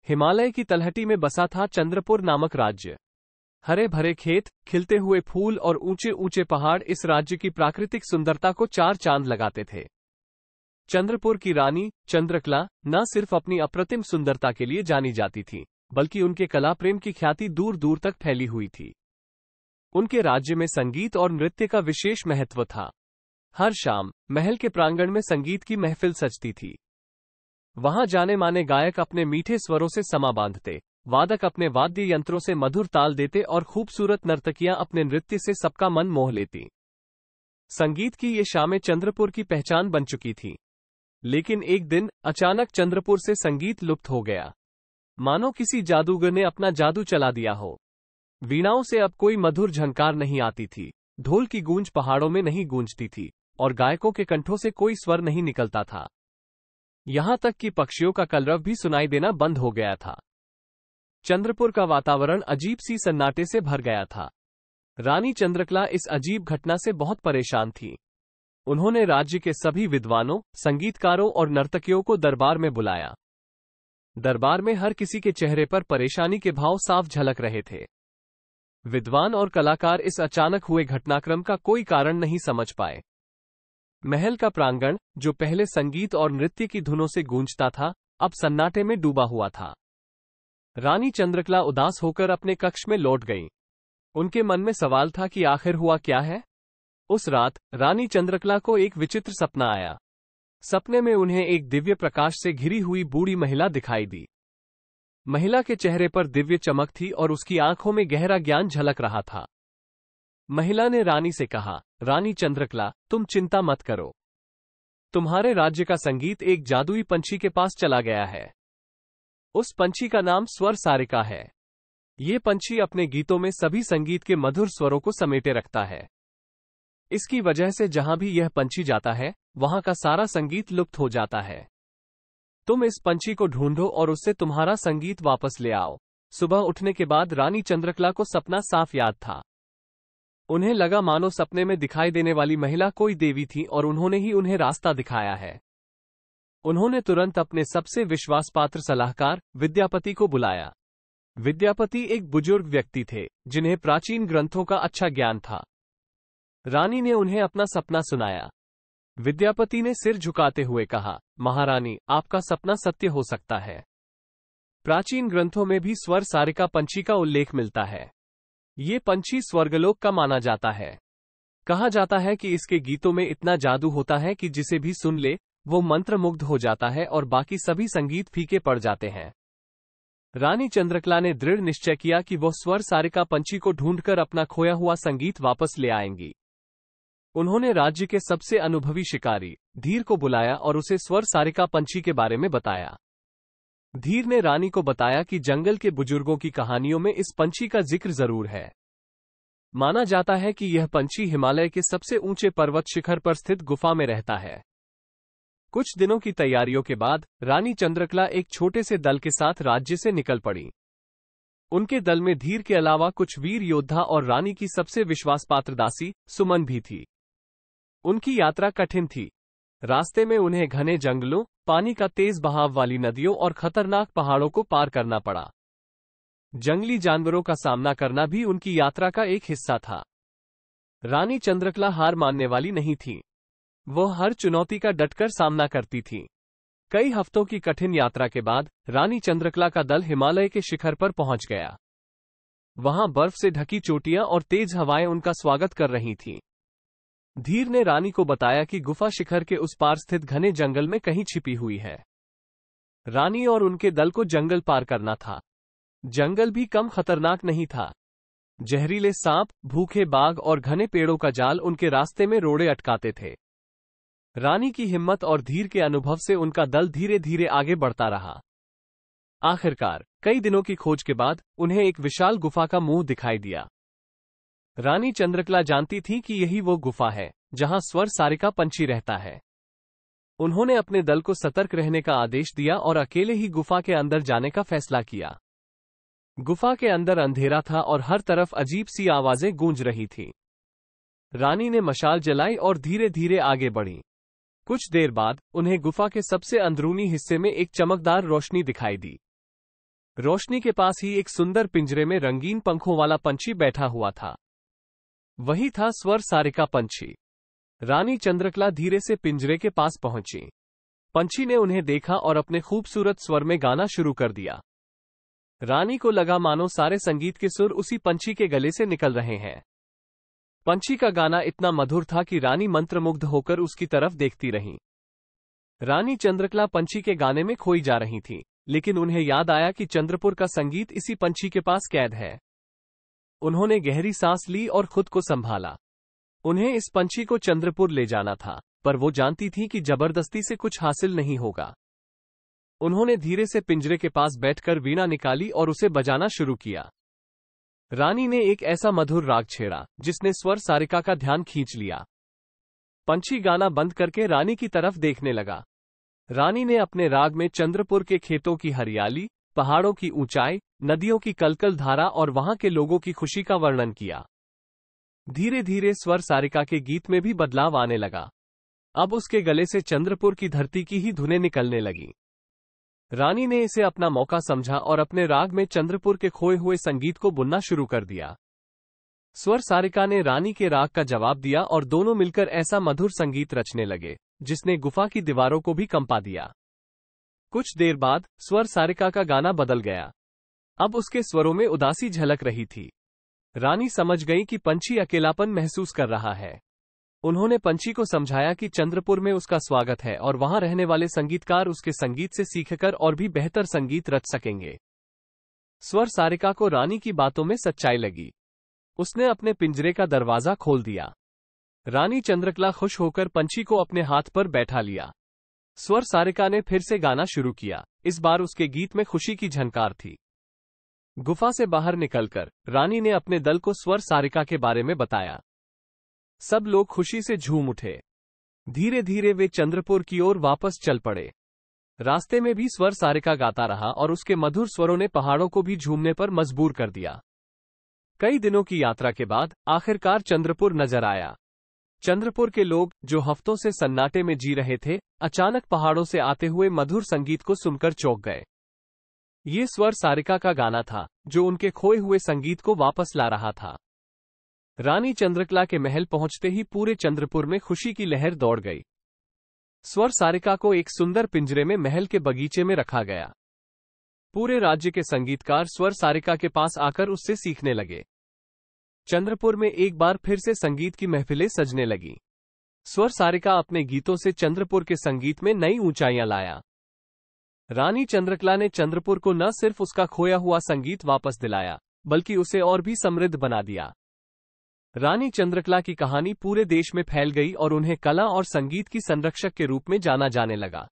हिमालय की तलहटी में बसा था चंद्रपुर नामक राज्य। हरे भरे खेत, खिलते हुए फूल और ऊंचे ऊंचे पहाड़ इस राज्य की प्राकृतिक सुंदरता को चार चांद लगाते थे। चंद्रपुर की रानी चंद्रकला न सिर्फ अपनी अप्रतिम सुंदरता के लिए जानी जाती थी, बल्कि उनके कला प्रेम की ख्याति दूर दूर तक फैली हुई थी। उनके राज्य में संगीत और नृत्य का विशेष महत्व था। हर शाम महल के प्रांगण में संगीत की महफिल सजती थी। वहां जाने माने गायक अपने मीठे स्वरों से समा बांधते, वादक अपने वाद्य यंत्रों से मधुर ताल देते और खूबसूरत नर्तकियां अपने नृत्य से सबका मन मोह लेती। संगीत की ये शामें चंद्रपुर की पहचान बन चुकी थी। लेकिन एक दिन अचानक चंद्रपुर से संगीत लुप्त हो गया, मानो किसी जादूगर ने अपना जादू चला दिया हो। वीणाओं से अब कोई मधुर झनकार नहीं आती थी, ढोल की गूंज पहाड़ों में नहीं गूंजती थी और गायकों के कंठों से कोई स्वर नहीं निकलता था। यहां तक कि पक्षियों का कलरव भी सुनाई देना बंद हो गया था। चंद्रपुर का वातावरण अजीब सी सन्नाटे से भर गया था। रानी चंद्रकला इस अजीब घटना से बहुत परेशान थी। उन्होंने राज्य के सभी विद्वानों, संगीतकारों और नर्तकियों को दरबार में बुलाया। दरबार में हर किसी के चेहरे पर परेशानी के भाव साफ झलक रहे थे। विद्वान और कलाकार इस अचानक हुए घटनाक्रम का कोई कारण नहीं समझ पाए। महल का प्रांगण, जो पहले संगीत और नृत्य की धुनों से गूंजता था, अब सन्नाटे में डूबा हुआ था। रानी चंद्रकला उदास होकर अपने कक्ष में लौट गईं। उनके मन में सवाल था कि आखिर हुआ क्या है। उस रात रानी चंद्रकला को एक विचित्र सपना आया। सपने में उन्हें एक दिव्य प्रकाश से घिरी हुई बूढ़ी महिला दिखाई दी। महिला के चेहरे पर दिव्य चमक थी और उसकी आंखों में गहरा ज्ञान झलक रहा था। महिला ने रानी से कहा, रानी चंद्रकला, तुम चिंता मत करो। तुम्हारे राज्य का संगीत एक जादुई पंछी के पास चला गया है। उस पंछी का नाम स्वर सारिका है। ये पंछी अपने गीतों में सभी संगीत के मधुर स्वरों को समेटे रखता है। इसकी वजह से जहां भी यह पंछी जाता है, वहां का सारा संगीत लुप्त हो जाता है। तुम इस पंछी को ढूंढो और उससे तुम्हारा संगीत वापस ले आओ। सुबह उठने के बाद रानी चंद्रकला को सपना साफ याद था। उन्हें लगा मानो सपने में दिखाई देने वाली महिला कोई देवी थी और उन्होंने ही उन्हें रास्ता दिखाया है। उन्होंने तुरंत अपने सबसे विश्वासपात्र सलाहकार विद्यापति को बुलाया। विद्यापति एक बुजुर्ग व्यक्ति थे, जिन्हें प्राचीन ग्रंथों का अच्छा ज्ञान था। रानी ने उन्हें अपना सपना सुनाया। विद्यापति ने सिर झुकाते हुए कहा, महारानी, आपका सपना सत्य हो सकता है। प्राचीन ग्रंथों में भी स्वर सारिका पंछी का उल्लेख मिलता है। ये पंछी स्वर्गलोक का माना जाता है। कहा जाता है कि इसके गीतों में इतना जादू होता है कि जिसे भी सुन ले वो मंत्रमुग्ध हो जाता है और बाकी सभी संगीत फीके पड़ जाते हैं। रानी चंद्रकला ने दृढ़ निश्चय किया कि वो स्वर सारिका पंछी को ढूंढकर अपना खोया हुआ संगीत वापस ले आएंगी। उन्होंने राज्य के सबसे अनुभवी शिकारी धीर को बुलाया और उसे स्वर सारिका पंछी के बारे में बताया। धीर ने रानी को बताया कि जंगल के बुजुर्गों की कहानियों में इस पंछी का जिक्र जरूर है। माना जाता है कि यह पंछी हिमालय के सबसे ऊंचे पर्वत शिखर पर स्थित गुफा में रहता है। कुछ दिनों की तैयारियों के बाद रानी चंद्रकला एक छोटे से दल के साथ राज्य से निकल पड़ी। उनके दल में धीर के अलावा कुछ वीर योद्धा और रानी की सबसे विश्वासपात्र दासी सुमन भी थी। उनकी यात्रा कठिन थी। रास्ते में उन्हें घने जंगलों, पानी का तेज बहाव वाली नदियों और खतरनाक पहाड़ों को पार करना पड़ा। जंगली जानवरों का सामना करना भी उनकी यात्रा का एक हिस्सा था। रानी चंद्रकला हार मानने वाली नहीं थी। वह हर चुनौती का डटकर सामना करती थी। कई हफ्तों की कठिन यात्रा के बाद रानी चंद्रकला का दल हिमालय के शिखर पर पहुंच गया। वहां बर्फ से ढकी चोटियां और तेज हवाएं उनका स्वागत कर रही थीं। धीर ने रानी को बताया कि गुफा शिखर के उस पार स्थित घने जंगल में कहीं छिपी हुई है। रानी और उनके दल को जंगल पार करना था। जंगल भी कम खतरनाक नहीं था। जहरीले सांप, भूखे बाघ और घने पेड़ों का जाल उनके रास्ते में रोड़े अटकाते थे। रानी की हिम्मत और धीर के अनुभव से उनका दल धीरे धीरे आगे बढ़ता रहा। आखिरकार कई दिनों की खोज के बाद उन्हें एक विशाल गुफा का मुंह दिखाई दिया। रानी चंद्रकला जानती थी कि यही वो गुफा है जहां स्वर सारिका पंछी रहता है। उन्होंने अपने दल को सतर्क रहने का आदेश दिया और अकेले ही गुफा के अंदर जाने का फैसला किया। गुफा के अंदर अंधेरा था और हर तरफ अजीब सी आवाजें गूंज रही थी। रानी ने मशाल जलाई और धीरे धीरे आगे बढ़ी। कुछ देर बाद उन्हें गुफा के सबसे अंदरूनी हिस्से में एक चमकदार रोशनी दिखाई दी। रोशनी के पास ही एक सुंदर पिंजरे में रंगीन पंखों वाला पंछी बैठा हुआ था। वही था स्वर सारिका पंछी। रानी चंद्रकला धीरे से पिंजरे के पास पहुंची। पंछी ने उन्हें देखा और अपने खूबसूरत स्वर में गाना शुरू कर दिया। रानी को लगा मानो सारे संगीत के सुर उसी पंछी के गले से निकल रहे हैं। पंछी का गाना इतना मधुर था कि रानी मंत्रमुग्ध होकर उसकी तरफ देखती रही। रानी चंद्रकला पंछी के गाने में खोई जा रही थी, लेकिन उन्हें याद आया कि चंद्रपुर का संगीत इसी पंछी के पास कैद है। उन्होंने गहरी सांस ली और खुद को संभाला। उन्हें इस पंछी को चंद्रपुर ले जाना था, पर वो जानती थी कि जबरदस्ती से कुछ हासिल नहीं होगा। उन्होंने धीरे से पिंजरे के पास बैठकर वीणा निकाली और उसे बजाना शुरू किया। रानी ने एक ऐसा मधुर राग छेड़ा जिसने स्वर सारिका का ध्यान खींच लिया। पंछी गाना बंद करके रानी की तरफ देखने लगा। रानी ने अपने राग में चंद्रपुर के खेतों की हरियाली, पहाड़ों की ऊंचाई, नदियों की कलकल धारा और वहां के लोगों की खुशी का वर्णन किया। धीरे धीरे स्वर सारिका के गीत में भी बदलाव आने लगा। अब उसके गले से चंद्रपुर की धरती की ही धुनें निकलने लगी। रानी ने इसे अपना मौका समझा और अपने राग में चंद्रपुर के खोए हुए संगीत को बुनना शुरू कर दिया। स्वर सारिका ने रानी के राग का जवाब दिया और दोनों मिलकर ऐसा मधुर संगीत रचने लगे जिसने गुफा की दीवारों को भी कंपा दिया। कुछ देर बाद स्वर सारिका का गाना बदल गया। अब उसके स्वरों में उदासी झलक रही थी। रानी समझ गई कि पंछी अकेलापन महसूस कर रहा है। उन्होंने पंछी को समझाया कि चंद्रपुर में उसका स्वागत है और वहां रहने वाले संगीतकार उसके संगीत से सीखकर और भी बेहतर संगीत रच सकेंगे। स्वर सारिका को रानी की बातों में सच्चाई लगी। उसने अपने पिंजरे का दरवाजा खोल दिया। रानी चंद्रकला खुश होकर पंछी को अपने हाथ पर बैठा लिया। स्वर सारिका ने फिर से गाना शुरू किया। इस बार उसके गीत में खुशी की झनकार थी। गुफा से बाहर निकलकर रानी ने अपने दल को स्वर सारिका के बारे में बताया। सब लोग खुशी से झूम उठे। धीरे धीरे वे चंद्रपुर की ओर वापस चल पड़े। रास्ते में भी स्वर सारिका गाता रहा और उसके मधुर स्वरों ने पहाड़ों को भी झूमने पर मजबूर कर दिया। कई दिनों की यात्रा के बाद आखिरकार चंद्रपुर नजर आया। चंद्रपुर के लोग, जो हफ्तों से सन्नाटे में जी रहे थे, अचानक पहाड़ों से आते हुए मधुर संगीत को सुनकर चौंक गए। ये स्वर सारिका का गाना था, जो उनके खोए हुए संगीत को वापस ला रहा था। रानी चंद्रकला के महल पहुंचते ही पूरे चंद्रपुर में खुशी की लहर दौड़ गई। स्वर सारिका को एक सुंदर पिंजरे में महल के बगीचे में रखा गया। पूरे राज्य के संगीतकार स्वर सारिका के पास आकर उससे सीखने लगे। चंद्रपुर में एक बार फिर से संगीत की महफिलें सजने लगी। स्वर सारिका अपने गीतों से चंद्रपुर के संगीत में नई ऊंचाइयां लाया। रानी चंद्रकला ने चंद्रपुर को न सिर्फ उसका खोया हुआ संगीत वापस दिलाया, बल्कि उसे और भी समृद्ध बना दिया। रानी चंद्रकला की कहानी पूरे देश में फैल गई और उन्हें कला और संगीत की संरक्षक के रूप में जाना जाने लगा।